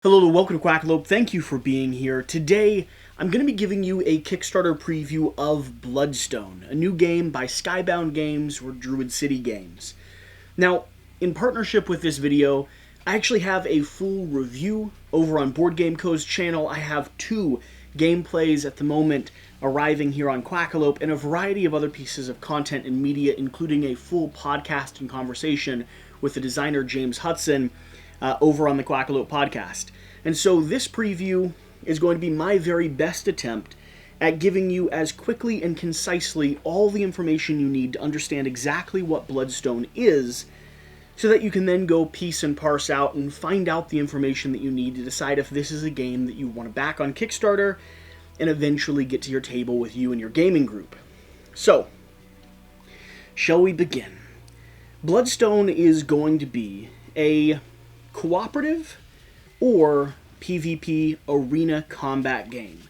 Hello and welcome to Quackalope. Thank you for being here. Today, I'm going to be giving you a Kickstarter preview of Bloodstone, a new game by Skybound Games or Druid City Games. Now, in partnership with this video, I actually have a full review over on Board Game Co's channel. I have 2 gameplays at the moment arriving here on Quackalope and a variety of other pieces of content and media, including a full podcast and conversation with the designer James Hudson over on the Quackalope podcast. And so this preview is going to be my very best attempt at giving you as quickly and concisely all the information you need to understand exactly what Bloodstone is, so that you can then go piece and parse out and find out the information that you need to decide if this is a game that you want to back on Kickstarter and eventually get to your table with you and your gaming group. So, shall we begin? Bloodstone is going to be a cooperative or PvP arena combat game.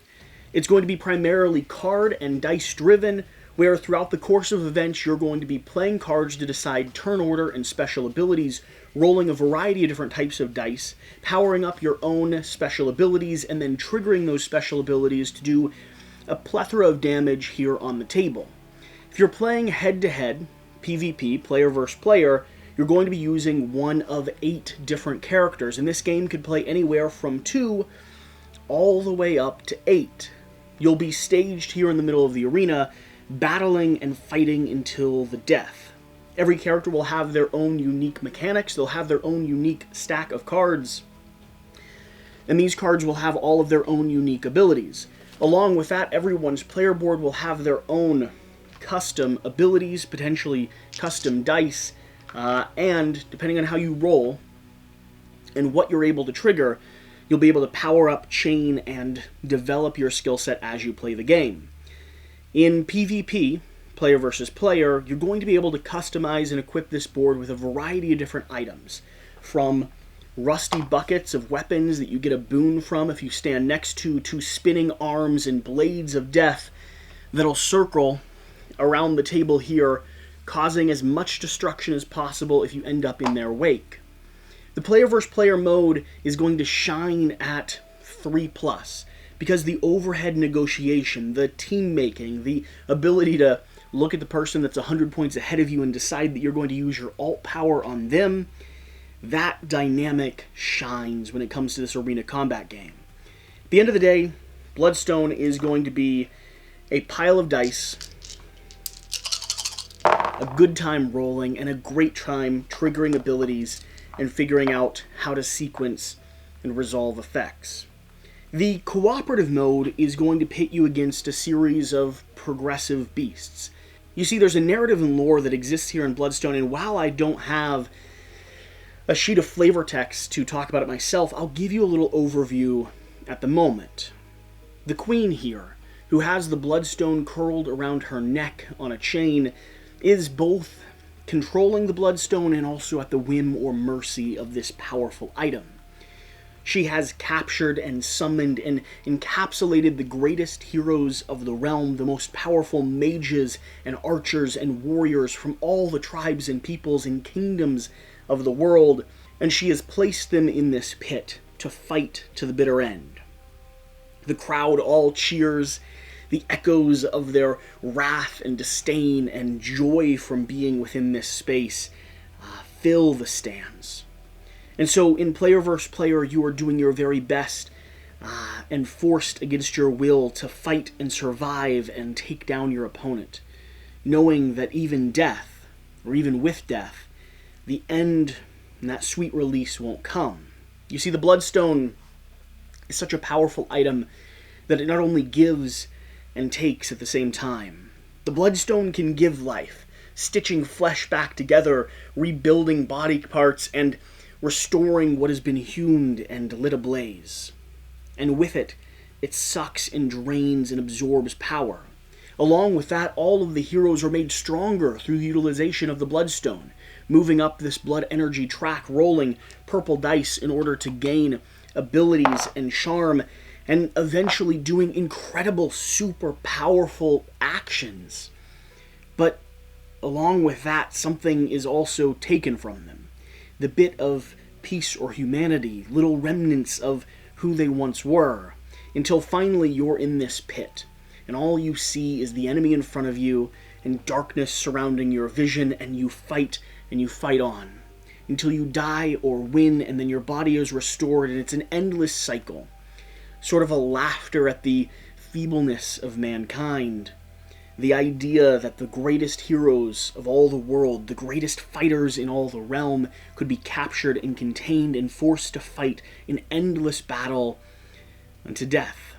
It's going to be primarily card and dice driven, where throughout the course of events you're going to be playing cards to decide turn order and special abilities, rolling a variety of different types of dice, powering up your own special abilities, and then triggering those special abilities to do a plethora of damage here on the table. If you're playing head-to-head, PvP, player versus player, you're going to be using one of 8 different characters, and this game could play anywhere from 2 all the way up to 8. You'll be staged here in the middle of the arena, battling and fighting until the death. Every character will have their own unique mechanics, they'll have their own unique stack of cards, and these cards will have all of their own unique abilities. Along with that, everyone's player board will have their own custom abilities, potentially custom dice, and depending on how you roll and what you're able to trigger, you'll be able to power up, chain, and develop your skill set as you play the game. In PvP, player versus player, you're going to be able to customize and equip this board with a variety of different items, from rusty buckets of weapons that you get a boon from if you stand next to spinning arms and blades of death that'll circle around the table here, causing as much destruction as possible if you end up in their wake. The player versus player mode is going to shine at 3+, because the overhead negotiation, the team making, the ability to look at the person that's 100 points ahead of you and decide that you're going to use your alt power on them, that dynamic shines when it comes to this arena combat game. At the end of the day, Bloodstone is going to be a pile of dice, a good time rolling, and a great time triggering abilities and figuring out how to sequence and resolve effects. The cooperative mode is going to pit you against a series of progressive beasts. You see, there's a narrative and lore that exists here in Bloodstone, and while I don't have a sheet of flavor text to talk about it myself, I'll give you a little overview at the moment. The queen here, who has the bloodstone curled around her neck on a chain, is both controlling the bloodstone and also at the whim or mercy of this powerful item. She has captured and summoned and encapsulated the greatest heroes of the realm, the most powerful mages and archers and warriors from all the tribes and peoples and kingdoms of the world, and she has placed them in this pit to fight to the bitter end. The crowd all cheers. The echoes of their wrath and disdain and joy from being within this space fill the stands. And so in player versus player, you are doing your very best and forced against your will to fight and survive and take down your opponent, knowing that even death, or even with death, the end and that sweet release won't come. You see, the Bloodstone is such a powerful item that it not only gives and takes at the same time. The Bloodstone can give life, stitching flesh back together, rebuilding body parts, and restoring what has been hewn and lit ablaze. And with it, it sucks and drains and absorbs power. Along with that, all of the heroes are made stronger through the utilization of the Bloodstone, moving up this blood energy track, rolling purple dice in order to gain abilities and charm, and eventually doing incredible, super powerful actions. But along with that, something is also taken from them. The bit of peace or humanity, little remnants of who they once were, until finally you're in this pit, and all you see is the enemy in front of you and darkness surrounding your vision, and you fight on, until you die or win, and then your body is restored, and it's an endless cycle. Sort of a laughter at the feebleness of mankind. The idea that the greatest heroes of all the world, the greatest fighters in all the realm, could be captured and contained and forced to fight in endless battle unto death.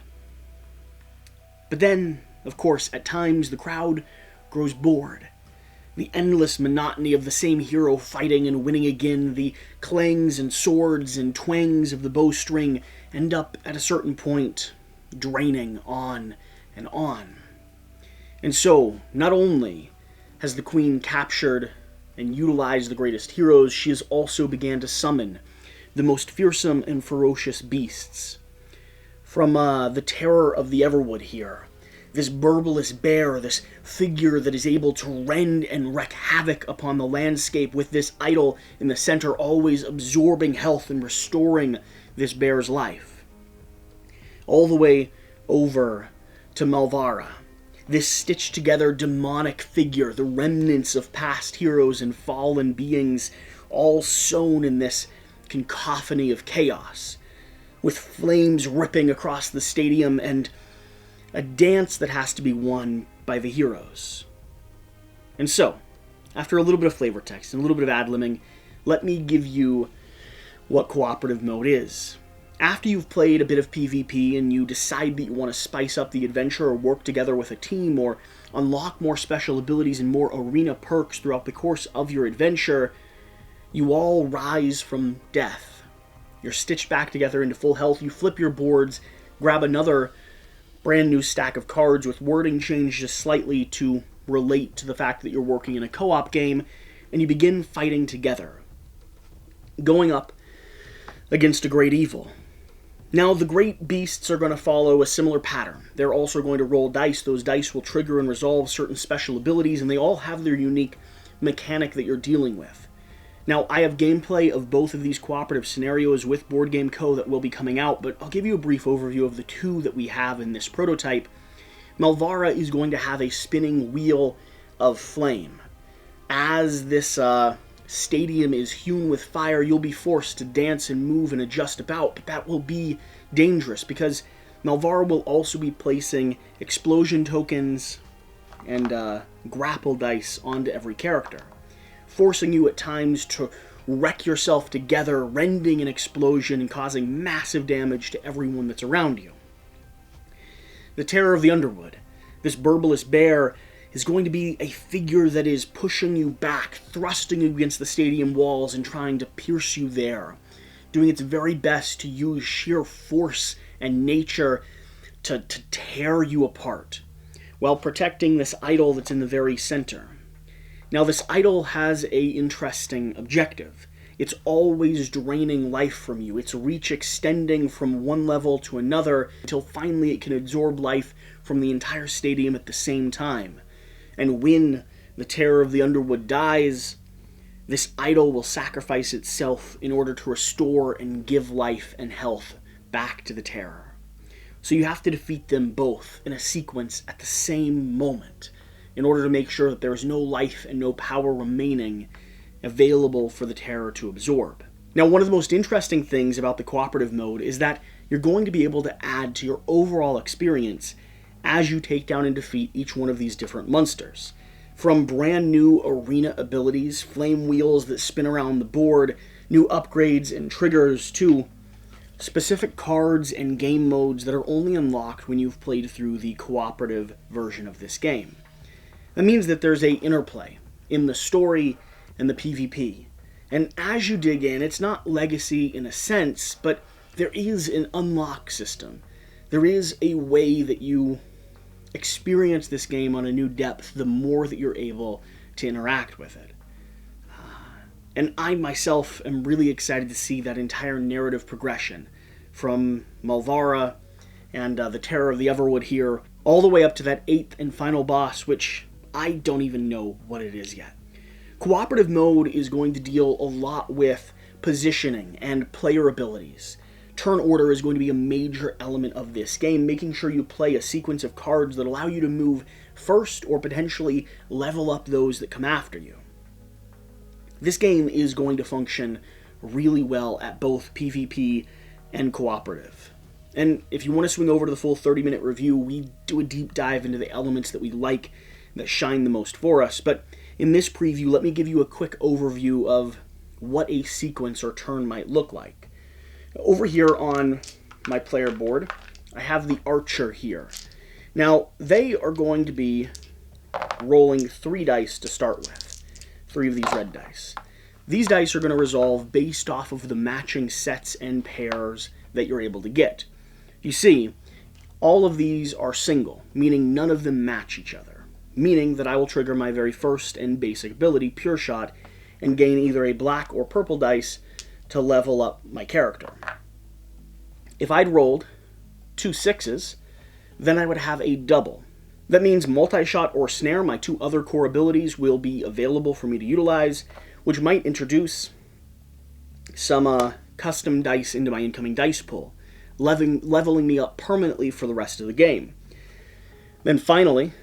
But then, of course, at times the crowd grows bored. The endless monotony of the same hero fighting and winning again, the clangs and swords and twangs of the bowstring end up at a certain point draining on and on. And so, not only has the queen captured and utilized the greatest heroes, she has also began to summon the most fearsome and ferocious beasts. From the terror of the Everwood here, this burbalous bear, this figure that is able to rend and wreak havoc upon the landscape, with this idol in the center always absorbing health and restoring this bear's life. All the way over to Malvara, this stitched together demonic figure, the remnants of past heroes and fallen beings, all sewn in this cacophony of chaos, with flames ripping across the stadium and a dance that has to be won by the heroes. And so, after a little bit of flavor text and a little bit of ad-libbing, let me give you what cooperative mode is. After you've played a bit of PvP and you decide that you want to spice up the adventure or work together with a team or unlock more special abilities and more arena perks throughout the course of your adventure, you all rise from death. You're stitched back together into full health, you flip your boards, grab another brand new stack of cards with wording changed just slightly to relate to the fact that you're working in a co-op game, and you begin fighting together, going up against a great evil. Now, the great beasts are going to follow a similar pattern. They're also going to roll dice. Those dice will trigger and resolve certain special abilities, and they all have their unique mechanic that you're dealing with. Now, I have gameplay of both of these cooperative scenarios with Board Game Co. that will be coming out, but I'll give you a brief overview of the two that we have in this prototype. Malvara is going to have a spinning wheel of flame. As this stadium is hewn with fire, you'll be forced to dance and move and adjust about, but that will be dangerous because Malvara will also be placing explosion tokens and grapple dice onto every character, forcing you at times to wreck yourself together, rending an explosion and causing massive damage to everyone that's around you. The terror of the Underwood, this burbalous bear, is going to be a figure that is pushing you back, thrusting you against the stadium walls and trying to pierce you there, doing its very best to use sheer force and nature to tear you apart, while protecting this idol that's in the very center. Now, this idol has a interesting objective. It's always draining life from you, its reach extending from one level to another until finally it can absorb life from the entire stadium at the same time. And when the terror of the Underwood dies, this idol will sacrifice itself in order to restore and give life and health back to the terror. So you have to defeat them both in a sequence at the same moment in order to make sure that there is no life and no power remaining available for the terror to absorb. Now, one of the most interesting things about the cooperative mode is that you're going to be able to add to your overall experience as you take down and defeat each one of these different monsters. From brand new arena abilities, flame wheels that spin around the board, new upgrades and triggers, to specific cards and game modes that are only unlocked when you've played through the cooperative version of this game. That means that there's an interplay in the story and the PvP. And as you dig in, it's not legacy in a sense, but there is an unlock system. There is a way that you experience this game on a new depth the more that you're able to interact with it. And I myself am really excited to see that entire narrative progression from Malvara and the terror of the Everwood here, all the way up to that 8th and final boss, which I don't even know what it is yet. Cooperative mode is going to deal a lot with positioning and player abilities. Turn order is going to be a major element of this game, making sure you play a sequence of cards that allow you to move first or potentially level up those that come after you. This game is going to function really well at both PvP and cooperative. And if you want to swing over to the full 30-minute review, we do a deep dive into the elements that we like, that shine the most for us. But in this preview, let me give you a quick overview of what a sequence or turn might look like. Over here on my player board, I have the archer here. Now, they are going to be rolling 3 dice to start with. 3 of these red dice. These dice are going to resolve based off of the matching sets and pairs that you're able to get. You see, all of these are single, meaning none of them match each other. Meaning that I will trigger my very first and basic ability, Pure Shot, and gain either a black or purple dice to level up my character. If I'd rolled 2 6s, then I would have a double. That means multi-shot or snare, my 2 other core abilities, will be available for me to utilize, which might introduce some custom dice into my incoming dice pool, leveling me up permanently for the rest of the game. Then finally,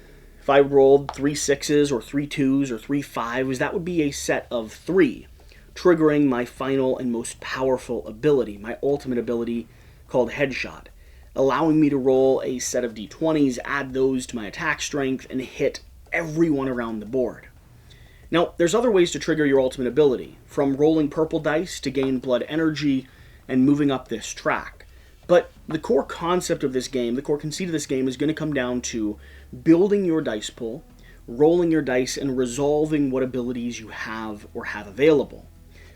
if I rolled 3 6s or 3 2s or 3 5s, that would be a set of 3, triggering my final and most powerful ability, my ultimate ability called Headshot, allowing me to roll a set of d20s, add those to my attack strength, and hit everyone around the board. Now, there's other ways to trigger your ultimate ability, from rolling purple dice to gain blood energy and moving up this track. But the core concept of this game, the core conceit of this game, is going to come down to building your dice pool, rolling your dice, and resolving what abilities you have or have available.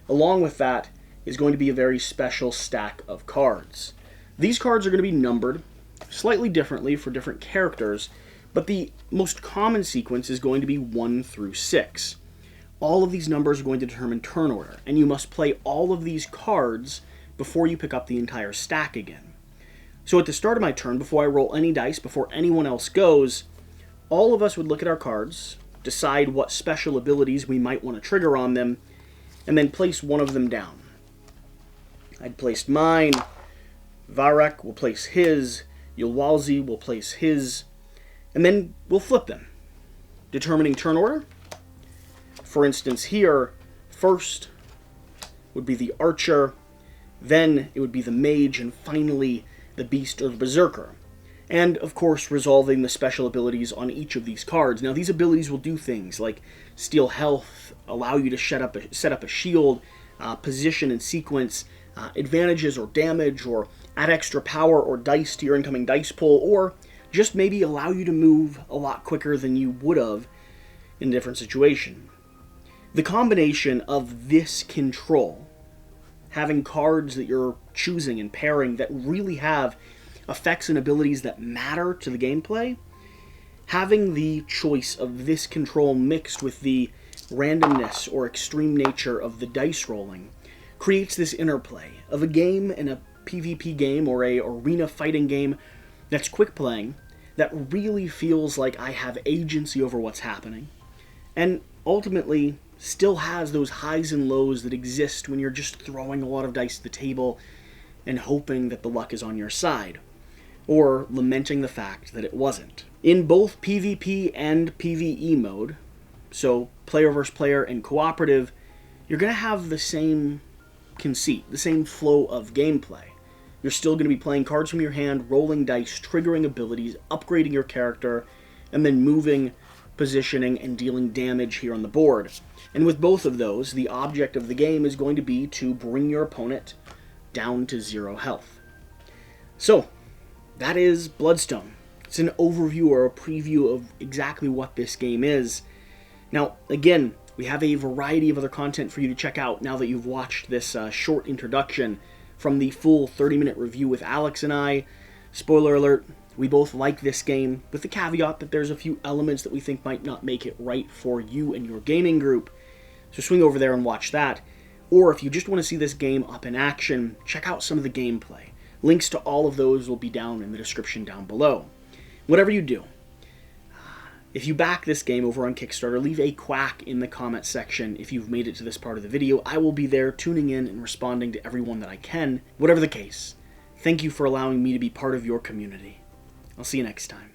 Along with that is going to be a very special stack of cards. These cards are going to be numbered slightly differently for different characters, but the most common sequence is going to be 1 through 6. All of these numbers are going to determine turn order, and you must play all of these cards before you pick up the entire stack again. So at the start of my turn, before I roll any dice, before anyone else goes, all of us would look at our cards, decide what special abilities we might want to trigger on them, and then place one of them down. I'd placed mine, Varek will place his, Yulwalzi will place his, and then we'll flip them, determining turn order. For instance here, first would be the archer, then it would be the mage, and finally the beast or the berserker. And, of course, resolving the special abilities on each of these cards. Now, these abilities will do things like steal health, allow you to set up a shield, position and sequence, advantages or damage, or add extra power or dice to your incoming dice pool, or just maybe allow you to move a lot quicker than you would have in a different situation. The combination of this control, having cards that you're choosing and pairing that really have effects and abilities that matter to the gameplay, having the choice of this control mixed with the randomness or extreme nature of the dice rolling creates this interplay of a game and a PvP game or a arena fighting game that's quick playing, that really feels like I have agency over what's happening, and ultimately still has those highs and lows that exist when you're just throwing a lot of dice at the table and hoping that the luck is on your side, or lamenting the fact that it wasn't. In both PvP and PvE mode, so player versus player and cooperative, you're going to have the same conceit, the same flow of gameplay. You're still going to be playing cards from your hand, rolling dice, triggering abilities, upgrading your character, and then moving, positioning, and dealing damage here on the board. And with both of those, the object of the game is going to be to bring your opponent down to 0 health. So, that is Bloodstone. It's an overview or a preview of exactly what this game is. Now, again, we have a variety of other content for you to check out now that you've watched this short introduction from the full 30-minute review with Alex and I. Spoiler alert, we both like this game, with the caveat that there's a few elements that we think might not make it right for you and your gaming group. So swing over there and watch that. Or if you just want to see this game up in action, check out some of the gameplay. Links to all of those will be down in the description down below. Whatever you do, If you back this game over on Kickstarter, leave a quack in the comment section if you've made it to this part of the video. I will be there tuning in and responding to everyone that I can. Whatever the case, thank you for allowing me to be part of your community. I'll see you next time.